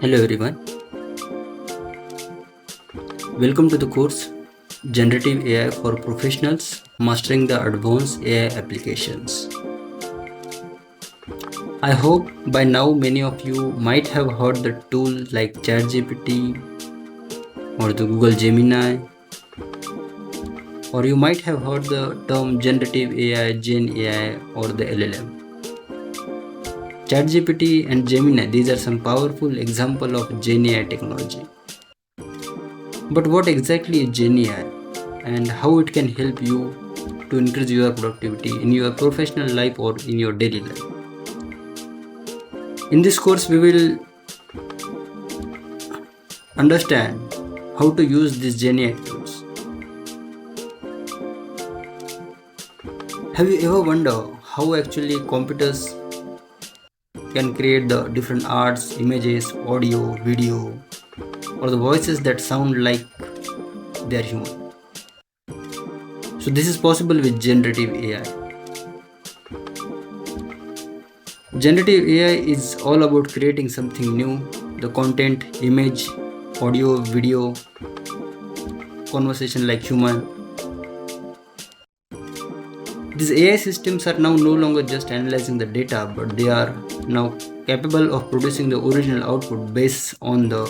Hello everyone, welcome to the course Generative AI for Professionals Mastering the Advanced AI Applications. I hope by now many of you might have heard the tool like ChatGPT or the Google Gemini, or you might have heard the term Generative AI, Gen AI, or the LLM. ChatGPT and Gemini, these are some powerful examples of Gen AI technology. But what exactly is Gen AI and how it can help you to increase your productivity in your professional life or in your daily life? In this course, we will understand how to use these Gen AI tools. Have you ever wondered how actually computers can create the different arts, images, audio, video, or the voices that sound like they are human? So this is possible with generative AI. Generative AI is all about creating something new, the content, image, audio, video, conversation like human. These AI systems are now no longer just analyzing the data, but they are now capable of producing the original output based on the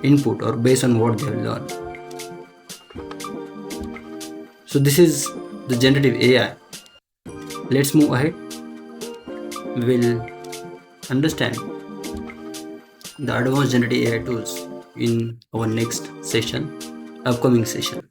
input or based on what they have learned. So this is the generative AI. Let's move ahead. We will understand the advanced generative AI tools in our next session, upcoming session.